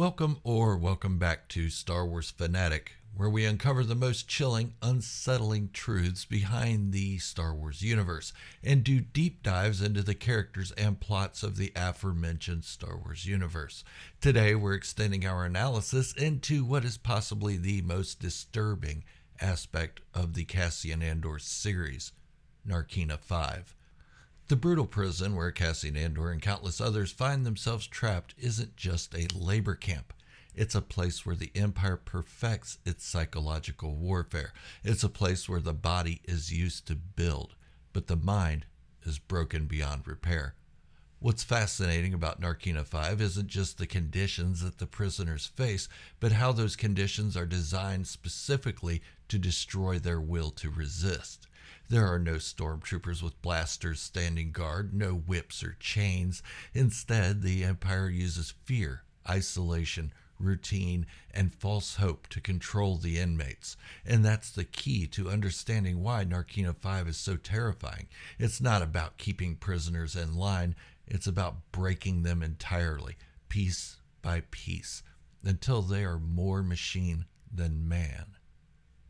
Welcome back to Star Wars Fanatic, where we uncover the most chilling, unsettling truths behind the Star Wars universe and do deep dives into the characters and plots of the aforementioned Star Wars universe. Today, we're extending our analysis into what is possibly the most disturbing aspect of the Cassian Andor series, Narkina 5. The brutal prison where Cassian Andor and countless others find themselves trapped isn't just a labor camp. It's a place where the Empire perfects its psychological warfare. It's a place where the body is used to build, but the mind is broken beyond repair. What's fascinating about Narkina 5 isn't just the conditions that the prisoners face, but how those conditions are designed specifically to destroy their will to resist. There are no stormtroopers with blasters standing guard, no whips or chains. Instead, the Empire uses fear, isolation, routine, and false hope to control the inmates. And that's the key to understanding why Narkina 5 is so terrifying. It's not about keeping prisoners in line, it's about breaking them entirely, piece by piece, until they are more machine than man.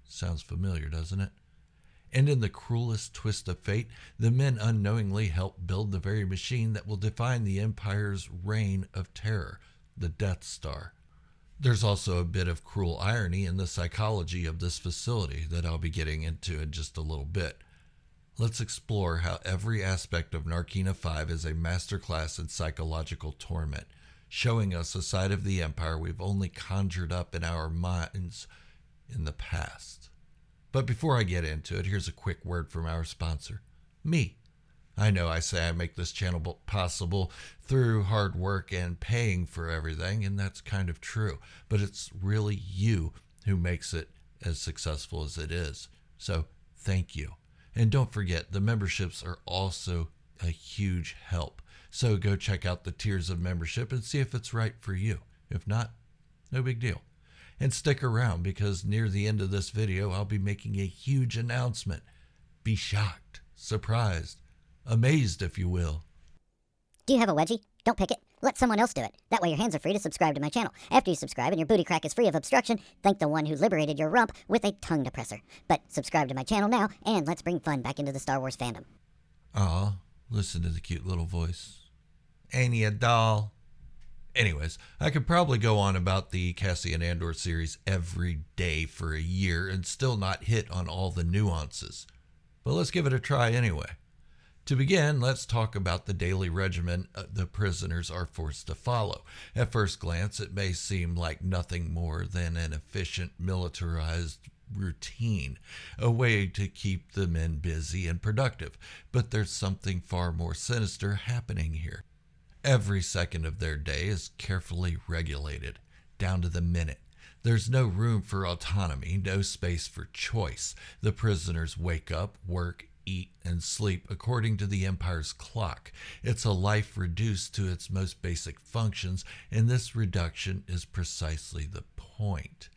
Sounds familiar, doesn't it? And in the cruelest twist of fate, the men unknowingly help build the very machine that will define the Empire's reign of terror, the Death Star. There's also a bit of cruel irony in the psychology of this facility that I'll be getting into in just a little bit. Let's explore how every aspect of Narkina 5 is a masterclass in psychological torment, showing us a side of the Empire we've only conjured up in our minds in the past. But before I get into it, here's a quick word from our sponsor, me. I know I say I make this channel possible through hard work and paying for everything, and that's kind of true. But it's really you who makes it as successful as it is. So thank you. And don't forget, the memberships are also a huge help. So go check out the tiers of membership and see if it's right for you. If not, no big deal. And stick around because near the end of this video, I'll be making a huge announcement. Be shocked, surprised, amazed, if you will. Do you have a wedgie? Don't pick it. Let someone else do it. That way your hands are free to subscribe to my channel. After you subscribe and your booty crack is free of obstruction, thank the one who liberated your rump with a tongue depressor. But subscribe to my channel now, and let's bring fun back into the Star Wars fandom. Aw, listen to the cute little voice. Ain't he a doll? Anyways, I could probably go on about the Cassian Andor series every day for a year and still not hit on all the nuances. But let's give it a try anyway. To begin, let's talk about the daily regimen the prisoners are forced to follow. At first glance, it may seem like nothing more than an efficient, militarized routine, a way to keep the men busy and productive. But there's something far more sinister happening here. Every second of their day is carefully regulated, down to the minute. There's no room for autonomy, no space for choice. The prisoners wake up, work, eat, and sleep according to the Empire's clock. It's a life reduced to its most basic functions, and this reduction is precisely the point.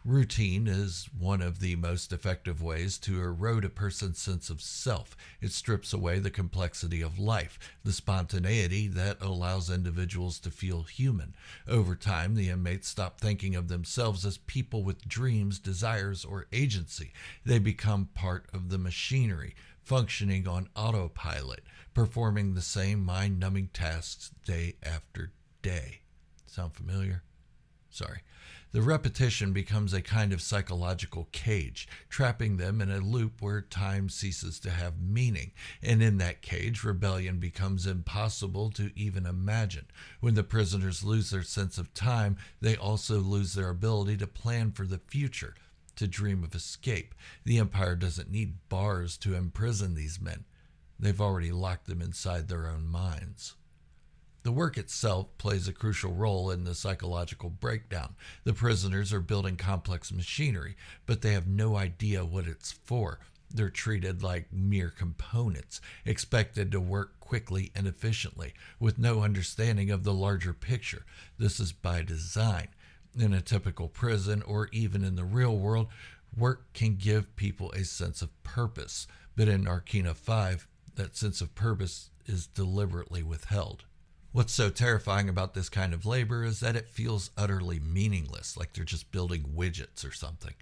Routine is one of the most effective ways to erode a person's sense of self. It strips away the complexity of life, the spontaneity that allows individuals to feel human. Over time, the inmates stop thinking of themselves as people with dreams, desires, or agency. They become part of the machinery, functioning on autopilot, performing the same mind-numbing tasks day after day. Sound familiar? Sorry. The repetition becomes a kind of psychological cage, trapping them in a loop where time ceases to have meaning. And in that cage, rebellion becomes impossible to even imagine. When the prisoners lose their sense of time, they also lose their ability to plan for the future, to dream of escape. The Empire doesn't need bars to imprison these men. They've already locked them inside their own minds. The work itself plays a crucial role in the psychological breakdown. The prisoners are building complex machinery, but they have no idea what it's for. They're treated like mere components, expected to work quickly and efficiently, with no understanding of the larger picture. This is by design. In a typical prison, or even in the real world, work can give people a sense of purpose. But in Narkina 5, that sense of purpose is deliberately withheld. What's so terrifying about this kind of labor is that it feels utterly meaningless, like they're just building widgets or something.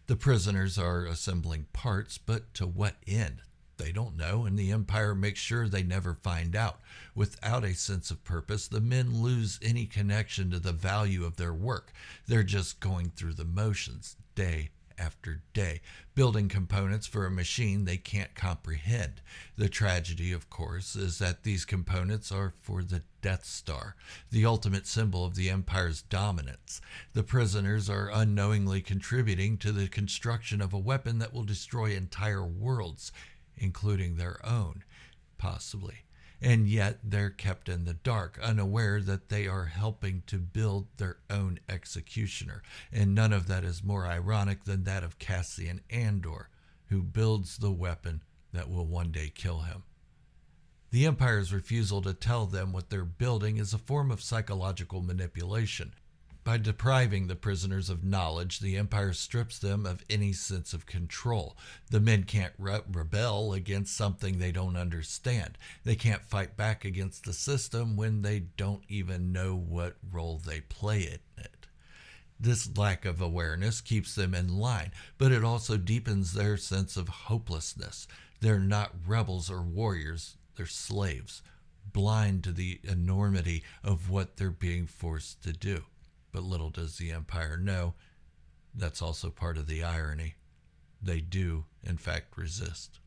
The prisoners are assembling parts, but to what end? They don't know, and the Empire makes sure they never find out. Without a sense of purpose, the men lose any connection to the value of their work. They're just going through the motions, day after day, building components for a machine they can't comprehend. The tragedy, of course, is that these components are for the Death Star, the ultimate symbol of the Empire's dominance. The prisoners are unknowingly contributing to the construction of a weapon that will destroy entire worlds, including their own, possibly. And yet they're kept in the dark, unaware that they are helping to build their own executioner. And none of that is more ironic than that of Cassian Andor, who builds the weapon that will one day kill him. The Empire's refusal to tell them what they're building is a form of psychological manipulation. By depriving the prisoners of knowledge, the Empire strips them of any sense of control. The men can't rebel against something they don't understand. They can't fight back against the system when they don't even know what role they play in it. This lack of awareness keeps them in line, but it also deepens their sense of hopelessness. They're not rebels or warriors, they're slaves, blind to the enormity of what they're being forced to do. But little does the Empire know, that's also part of the irony. They do, in fact, resist.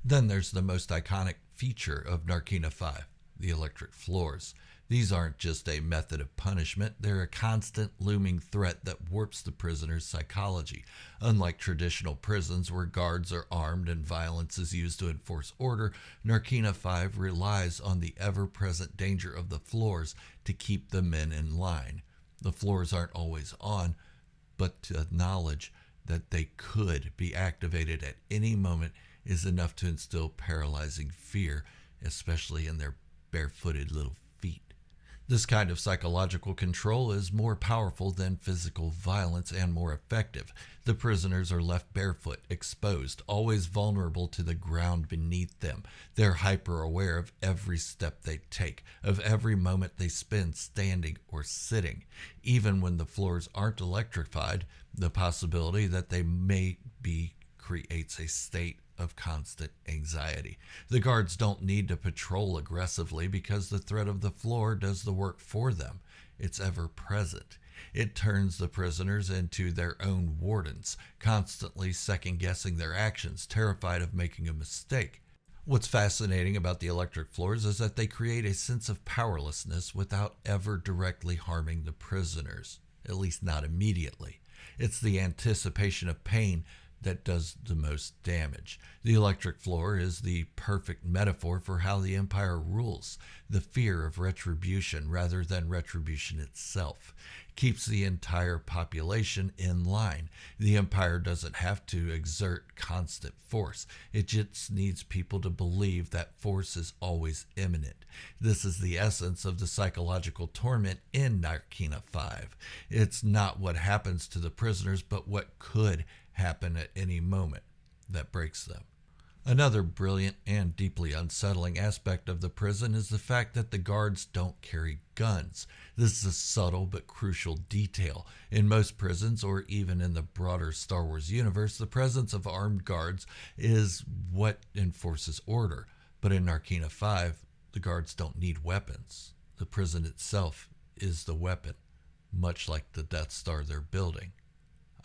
Then there's the most iconic feature of Narkina 5, the electric floors. These aren't just a method of punishment, they're a constant looming threat that warps the prisoner's psychology. Unlike traditional prisons where guards are armed and violence is used to enforce order, Narkina 5 relies on the ever-present danger of the floors to keep the men in line. The floors aren't always on, but the knowledge that they could be activated at any moment is enough to instill paralyzing fear, especially in their barefooted little feet. This kind of psychological control is more powerful than physical violence and more effective. The prisoners are left barefoot, exposed, always vulnerable to the ground beneath them. They're hyper-aware of every step they take, of every moment they spend standing or sitting. Even when the floors aren't electrified, the possibility that they may be creates a state of constant anxiety. The guards don't need to patrol aggressively because the threat of the floor does the work for them. It's ever present. It turns the prisoners into their own wardens, constantly second-guessing their actions, terrified of making a mistake. What's fascinating about the electric floors is that they create a sense of powerlessness without ever directly harming the prisoners, at least not immediately. It's the anticipation of pain that does the most damage. The electric floor is the perfect metaphor for how the Empire rules. The fear of retribution rather than retribution itself keeps the entire population in line. The Empire doesn't have to exert constant force. It just needs people to believe that force is always imminent. This is the essence of the psychological torment in Narkina 5. It's not what happens to the prisoners, but what could happen at any moment that breaks them. Another brilliant and deeply unsettling aspect of the prison is the fact that the guards don't carry guns. This is a subtle but crucial detail. In most prisons, or even in the broader Star Wars universe, the presence of armed guards is what enforces order. But in Narkina 5, the guards don't need weapons. The prison itself is the weapon, much like the Death Star they're building.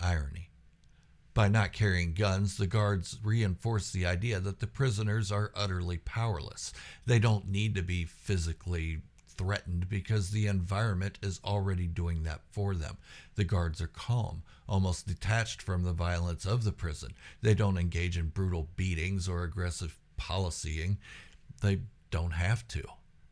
Irony. By not carrying guns, the guards reinforce the idea that the prisoners are utterly powerless. They don't need to be physically threatened because the environment is already doing that for them. The guards are calm, almost detached from the violence of the prison. They don't engage in brutal beatings or aggressive policying. They don't have to.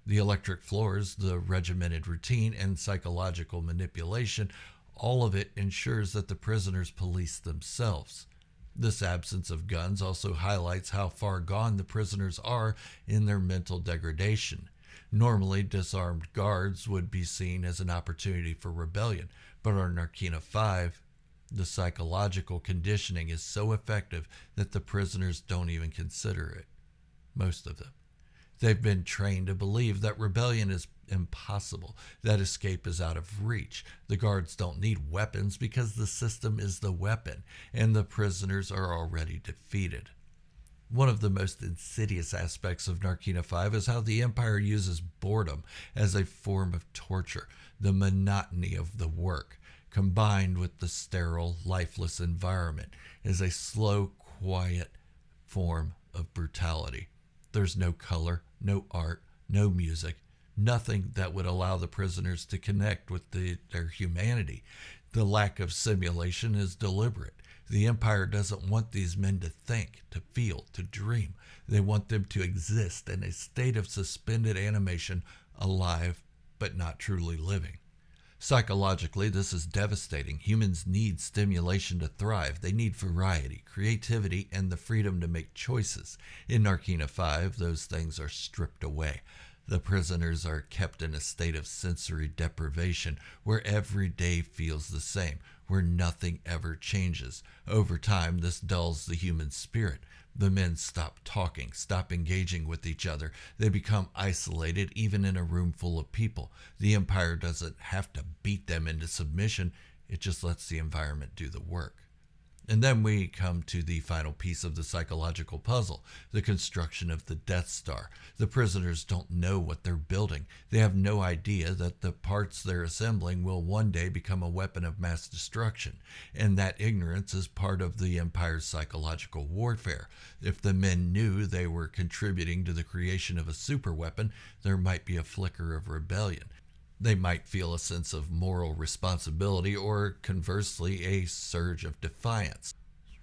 The electric floors, the regimented routine, and psychological manipulation, all of it ensures that the prisoners police themselves. This absence of guns also highlights how far gone the prisoners are in their mental degradation. Normally, disarmed guards would be seen as an opportunity for rebellion, but on Narkina 5, the psychological conditioning is so effective that the prisoners don't even consider it. Most of them. They've been trained to believe that rebellion is impossible, that escape is out of reach. The guards don't need weapons because the system is the weapon, and the prisoners are already defeated. One of the most insidious aspects of Narkina 5 is how the Empire uses boredom as a form of torture. The monotony of the work, combined with the sterile, lifeless environment, is a slow, quiet form of brutality. There's no color, no art, no music, nothing that would allow the prisoners to connect with their humanity. The lack of simulation is deliberate. The Empire doesn't want these men to think, to feel, to dream. They want them to exist in a state of suspended animation, alive but not truly living. Psychologically, this is devastating. Humans need stimulation to thrive. They need variety, creativity, and the freedom to make choices. In Narkina 5, those things are stripped away. The prisoners are kept in a state of sensory deprivation where every day feels the same, where nothing ever changes. Over time, this dulls the human spirit. The men stop talking, stop engaging with each other. They become isolated even in a room full of people. The Empire doesn't have to beat them into submission. It just lets the environment do the work. And then we come to the final piece of the psychological puzzle, the construction of the Death Star. The prisoners don't know what they're building. They have no idea that the parts they're assembling will one day become a weapon of mass destruction. And that ignorance is part of the Empire's psychological warfare. If the men knew they were contributing to the creation of a superweapon, there might be a flicker of rebellion. They might feel a sense of moral responsibility or, conversely, a surge of defiance.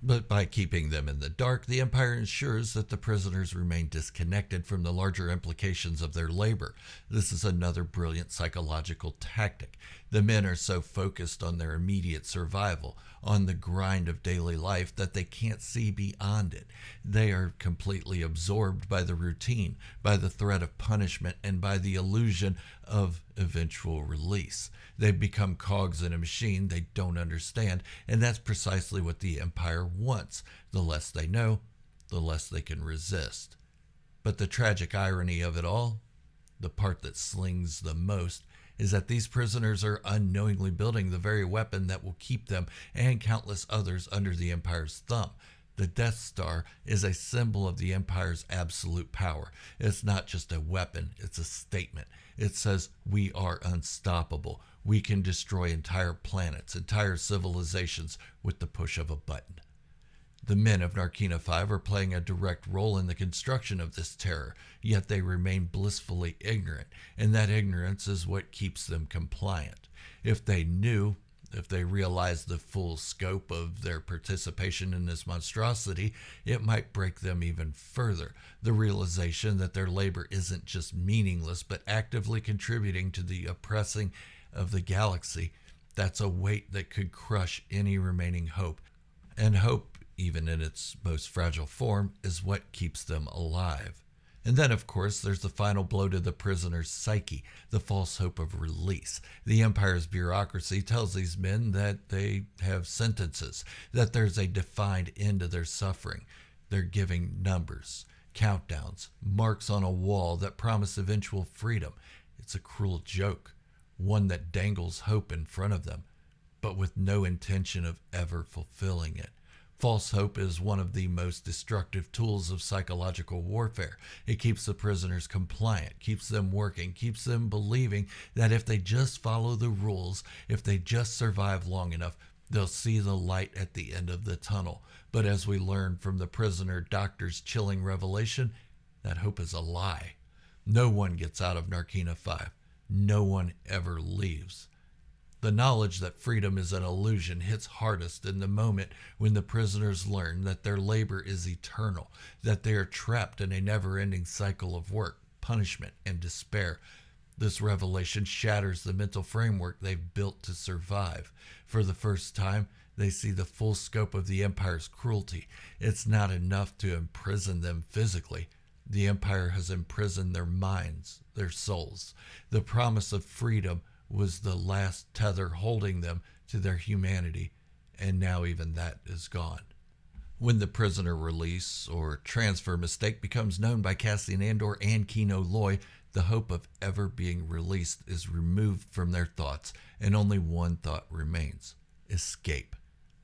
But by keeping them in the dark, the Empire ensures that the prisoners remain disconnected from the larger implications of their labor. This is another brilliant psychological tactic. The men are so focused on their immediate survival, on the grind of daily life, that they can't see beyond it. They are completely absorbed by the routine, by the threat of punishment, and by the illusion of eventual release. They've become cogs in a machine they don't understand, and that's precisely what the Empire wants. The less they know, the less they can resist. But the tragic irony of it all, the part that slings the most, is that these prisoners are unknowingly building the very weapon that will keep them and countless others under the Empire's thumb. The Death Star is a symbol of the Empire's absolute power. It's not just a weapon, it's a statement. It says, we are unstoppable. We can destroy entire planets, entire civilizations with the push of a button. The men of Narkina 5 are playing a direct role in the construction of this terror, yet they remain blissfully ignorant, and that ignorance is what keeps them compliant. If they knew, if they realized the full scope of their participation in this monstrosity, it might break them even further. The realization that their labor isn't just meaningless, but actively contributing to the oppressing of the galaxy, that's a weight that could crush any remaining hope. And hope, even in its most fragile form, is what keeps them alive. And then, of course, there's the final blow to the prisoner's psyche, the false hope of release. The Empire's bureaucracy tells these men that they have sentences, that there's a defined end to their suffering. They're giving numbers, countdowns, marks on a wall that promise eventual freedom. It's a cruel joke, one that dangles hope in front of them, but with no intention of ever fulfilling it. False hope is one of the most destructive tools of psychological warfare. It keeps the prisoners compliant, keeps them working, keeps them believing that if they just follow the rules, if they just survive long enough, they'll see the light at the end of the tunnel. But as we learn from the prisoner doctor's chilling revelation, that hope is a lie. No one gets out of Narkina 5. No one ever leaves. The knowledge that freedom is an illusion hits hardest in the moment when the prisoners learn that their labor is eternal, that they are trapped in a never-ending cycle of work, punishment, and despair. This revelation shatters the mental framework they've built to survive. For the first time, they see the full scope of the Empire's cruelty. It's not enough to imprison them physically. The Empire has imprisoned their minds, their souls. The promise of freedom was the last tether holding them to their humanity, and now even that is gone. When the prisoner release or transfer mistake becomes known by Cassian Andor and Kino Loy, the hope of ever being released is removed from their thoughts, and only one thought remains: escape.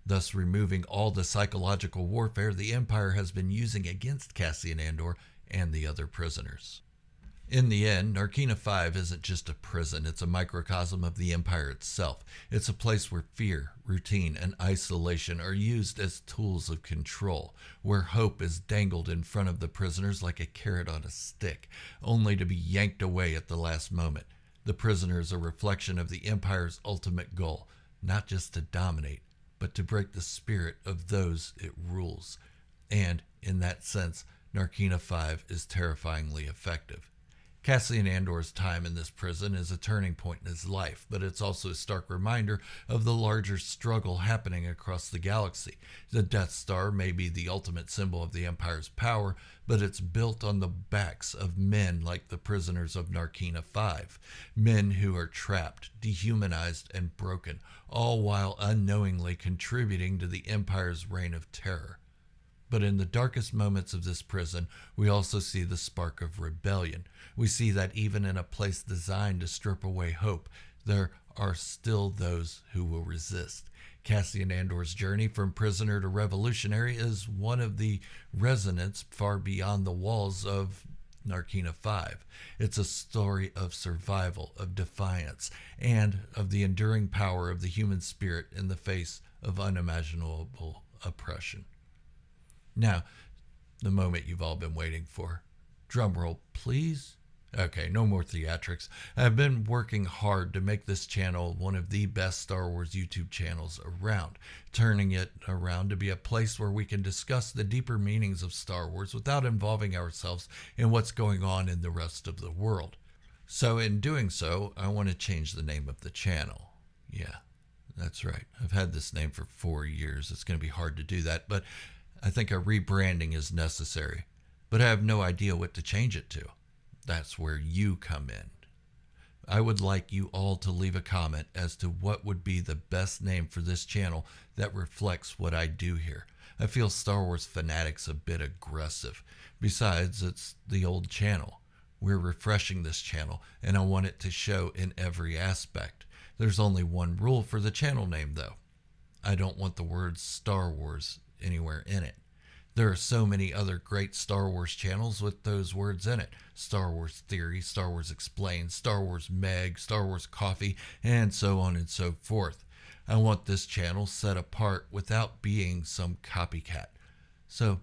Thus removing all the psychological warfare the Empire has been using against Cassian Andor and the other prisoners. In the end, Narkina 5 isn't just a prison, it's a microcosm of the Empire itself. It's a place where fear, routine, and isolation are used as tools of control, where hope is dangled in front of the prisoners like a carrot on a stick, only to be yanked away at the last moment. The prisoner is a reflection of the Empire's ultimate goal, not just to dominate, but to break the spirit of those it rules. And, in that sense, Narkina 5 is terrifyingly effective. Cassian Andor's time in this prison is a turning point in his life, but it's also a stark reminder of the larger struggle happening across the galaxy. The Death Star may be the ultimate symbol of the Empire's power, but it's built on the backs of men like the prisoners of Narkina 5. Men who are trapped, dehumanized, and broken, all while unknowingly contributing to the Empire's reign of terror. But in the darkest moments of this prison, we also see the spark of rebellion. We see that even in a place designed to strip away hope, there are still those who will resist. Cassian Andor's journey from prisoner to revolutionary is one of the resonance far beyond the walls of Narkina 5. It's a story of survival, of defiance, and of the enduring power of the human spirit in the face of unimaginable oppression. Now, the moment you've all been waiting for. Drum roll, please. Okay, no more theatrics. I've been working hard to make this channel one of the best Star Wars YouTube channels around, turning it around to be a place where we can discuss the deeper meanings of Star Wars without involving ourselves in what's going on in the rest of the world. So in doing so, I want to change the name of the channel. Yeah, that's right. I've had this name for 4 years. It's going to be hard to do that, but I think a rebranding is necessary, but I have no idea what to change it to. That's where you come in. I would like you all to leave a comment as to what would be the best name for this channel that reflects what I do here. I feel Star Wars Fanatic's a bit aggressive. Besides, it's the old channel. We're refreshing this channel, and I want it to show in every aspect. There's only one rule for the channel name, though. I don't want the words Star Wars anywhere in it. There are so many other great Star Wars channels with those words in it. Star Wars Theory, Star Wars Explained, Star Wars Meg, Star Wars Coffee, and so on and so forth. I want this channel set apart without being some copycat. So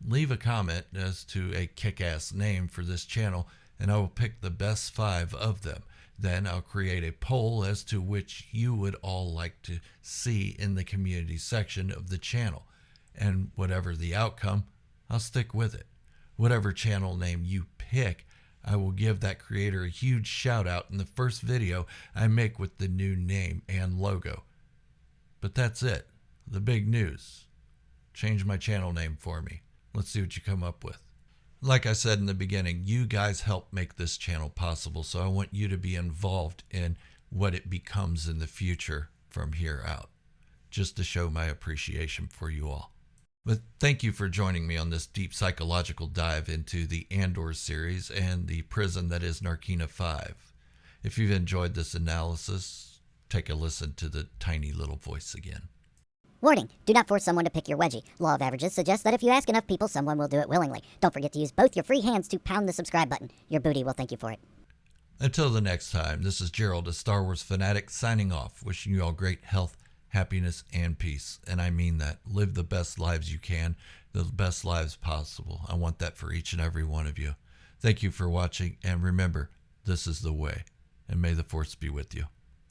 leave a comment as to a kick-ass name for this channel, and I will pick the best 5 of them. Then I'll create a poll as to which you would all like to see in the community section of the channel. And whatever the outcome, I'll stick with it. Whatever channel name you pick, I will give that creator a huge shout out in the first video I make with the new name and logo. But that's it. The big news. Change my channel name for me. Let's see what you come up with. Like I said in the beginning, you guys help make this channel possible, so I want you to be involved in what it becomes in the future from here out, just to show my appreciation for you all. But thank you for joining me on this deep psychological dive into the Andor series and the prison that is Narkina 5. If you've enjoyed this analysis, take a listen to the tiny little voice again. Warning, do not force someone to pick your wedgie. Law of averages suggests that if you ask enough people, someone will do it willingly. Don't forget to use both your free hands to pound the subscribe button. Your booty will thank you for it. Until the next time, this is Gerald, a Star Wars fanatic, signing off, wishing you all great health, happiness, and peace. And I mean that. Live the best lives you can, the best lives possible. I want that for each and every one of you. Thank you for watching, and remember, this is the way, and may the Force be with you.